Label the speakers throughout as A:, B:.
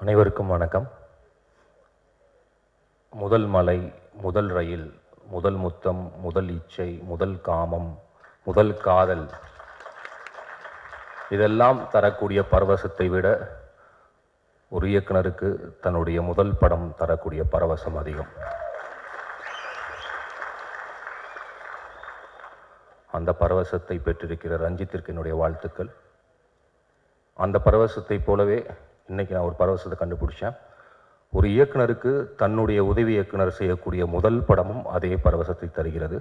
A: அனைவருக்கும் வணக்கம். முதல் மலை, முதல் ரயில், முதல் முத்தம், முதல் இச்சை, முதல் காமம், முதல் காதல், இதெல்லாம் தரக்கூடிய பரவசத்தை விட ஒரு இயக்குனருக்கு தன்னுடைய முதல் படம் தரக்கூடிய பரவசம் அதிகம். அந்த பரவசத்தை பெற்றிருக்கிற ரஞ்சித்திற்கு என்னுடைய வாழ்த்துக்கள். அந்த பரவசத்தை போலவே இன்னைக்கு நான் ஒரு பரவசத்தை கண்டுபிடிச்சேன். ஒரு இயக்குனருக்கு தன்னுடைய உதவி இயக்குனர் செய்யக்கூடிய முதல் படமும் அதே பரவசத்தை தருகிறது.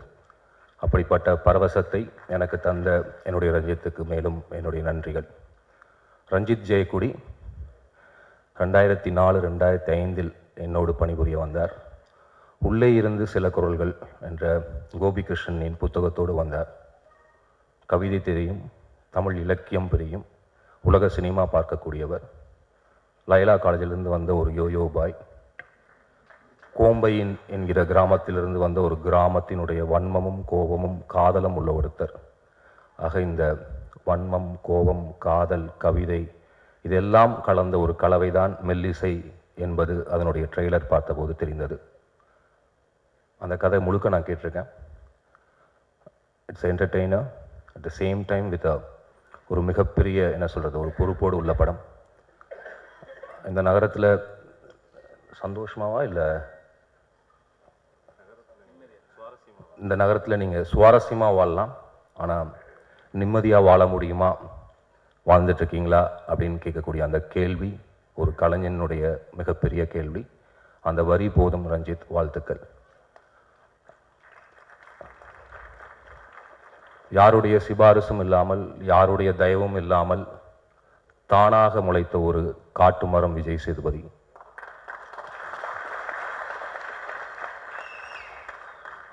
A: அப்படிப்பட்ட பரவசத்தை எனக்கு தந்த என்னுடைய ரஞ்சித்துக்கு மேலும் என்னுடைய நன்றிகள். ரஞ்சித் ஜெயக்குடி 2004-2005 என்னோடு பணிபுரிய வந்தார். உள்ளே இருந்து சில குரல்கள் என்ற கோபிகிருஷ்ணனின் புத்தகத்தோடு வந்தார். கவிதை தெரியும், தமிழ் இலக்கியம் பிரியும், உலக சினிமா பார்க்கக்கூடியவர். லைலா காலேஜிலிருந்து வந்த ஒரு யோயோ பாய், கோம்பையின் என்கிற கிராமத்திலிருந்து வந்த ஒரு கிராமத்தினுடைய வன்மமும் கோபமும் காதலும் உள்ள ஒருத்தர். ஆக இந்த வன்மம், கோபம், காதல், கவிதை இதெல்லாம் கலந்த ஒரு கலவைதான் மெல்லிசை என்பது அதனுடைய ட்ரெய்லர் பார்த்தபோது தெரிந்தது. அந்த கதை முழுக்க நான் கேட்டிருக்கேன். It's entertainer at the same time with ஒரு மிகப்பெரிய என்ன சொல்கிறது, ஒரு பொறுப்போடு உள்ள படம். இந்த நகரத்தில் சந்தோஷமாவா இல்லை இந்த நகரத்தில் நீங்கள் சுவாரஸ்யமாக வாழலாம், ஆனால் நிம்மதியாக வாழ முடியுமா, வாழ்ந்துட்டுருக்கீங்களா அப்படின்னு கேட்கக்கூடிய அந்த கேள்வி ஒரு கலைஞனுடைய மிகப்பெரிய கேள்வி. அந்த வரி போதும் ரஞ்சித், வாழ்த்துக்கள். யாருடைய சிபாரிசும் இல்லாமல், யாருடைய தயவும் இல்லாமல் தானாக முளைத்த ஒரு காட்டு மரம் விஜய் சேதுபதி.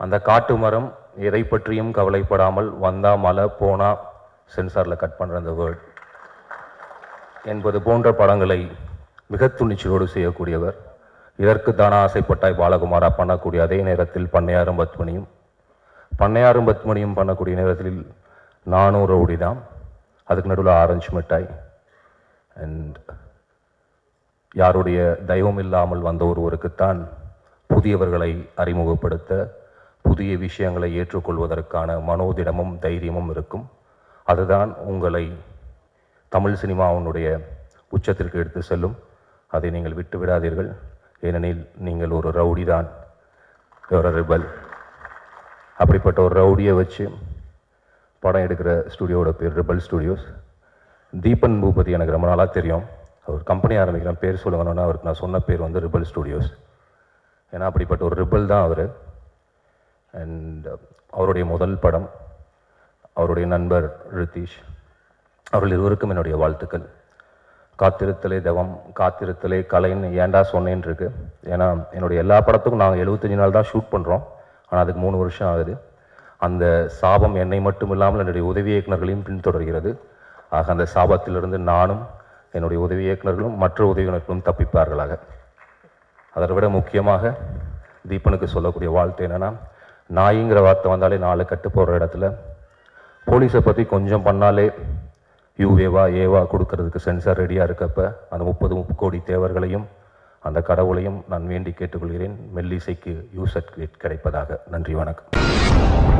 A: அந்த காட்டு மரம் எதை பற்றியும் கவலைப்படாமல் வந்தா மலை, போனா சென்சாரில் கட் பண்ணுற அந்த வேர்ட் என்பது போன்ற படங்களை மிக துணிச்சலோடு செய்யக்கூடியவர். இதற்கு தானா ஆசைப்பட்டாய் பாலகுமாரா பண்ணக்கூடிய அதே நேரத்தில் பண்ணையாரும் பத்மனியும் பண்ணக்கூடிய நேரத்தில் நானும் ரவுடி தான். அதுக்கு நடுவில் ஆரஞ்சு மிட்டாய். அண்ட் யாருடைய தெய்வம் இல்லாமல் வந்த ஒருவருக்குத்தான் புதியவர்களை அறிமுகப்படுத்த, புதிய விஷயங்களை ஏற்றுக்கொள்வதற்கான மனோதிடமும் தைரியமும் இருக்கும். அதுதான் உங்களை தமிழ் சினிமாவினுடைய உச்சத்திற்கு எடுத்து செல்லும். அதை நீங்கள் விட்டு விடாதீர்கள். ஏனெனில் நீங்கள் ஒரு ரவுடி தான், ஒரு ரிபல். அப்படிப்பட்ட ஒரு ரவுடியை வச்சு படம் எடுக்கிற ஸ்டுடியோட பேர் ரிபல் ஸ்டுடியோஸ். தீபன் பூபதி எனக்கு ரொம்ப நாளாக தெரியும். அவர் கம்பெனி ஆரம்பிக்கிறேன், பேர் சொல்லுங்கன்னா அவருக்கு நான் சொன்ன பேர் வந்து ரிபல் ஸ்டுடியோஸ். ஏன்னா அப்படிப்பட்ட ஒரு ரிபல் தான் அவர். அண்ட் அவருடைய முதல் படம், அவருடைய நண்பர் ரித்தீஷ், அவர்கள் இருவருக்கும் என்னுடைய வாழ்த்துக்கள். காத்திருத்தலே தவம், காத்திருத்தலே கலைன்னு ஏண்டா சொன்னேன்னு இருக்கு. ஏன்னா என்னுடைய எல்லா படத்துக்கும் நாங்கள் 75 நாள் தான் ஷூட் பண்ணுறோம், ஆனால் அதுக்கு 3 வருஷம் ஆகுது. அந்த சாபம் என்னை மட்டும் இல்லாமல் என்னுடைய உதவி இயக்குநர்களையும் பின்தொடர்கிறது. ஆக அந்த சாபத்திலிருந்து நானும் என்னுடைய உதவி இயக்குநர்களும் மற்ற உதவியினர்களும் தப்பிப்பார்களாக. அதை விட முக்கியமாக தீபனுக்கு சொல்லக்கூடிய வாழ்த்து என்னென்னா, நாய்ங்கிற வார்த்தை வந்தாலே 4 கட்டு போடுற இடத்துல போலீஸை பற்றி கொஞ்சம் பண்ணாலே யூஏவா ஏவா கொடுக்கறதுக்கு சென்சார் ரெடியாக இருக்கப்ப அந்த 30 கோடி தேவர்களையும் அந்த கடவுளையும் நான் வேண்டி கேட்டுக்கொள்கிறேன். மெல்லிசைக்கு யூ சர்டிஃபிகேட் கிடைப்பதாக. நன்றி, வணக்கம்.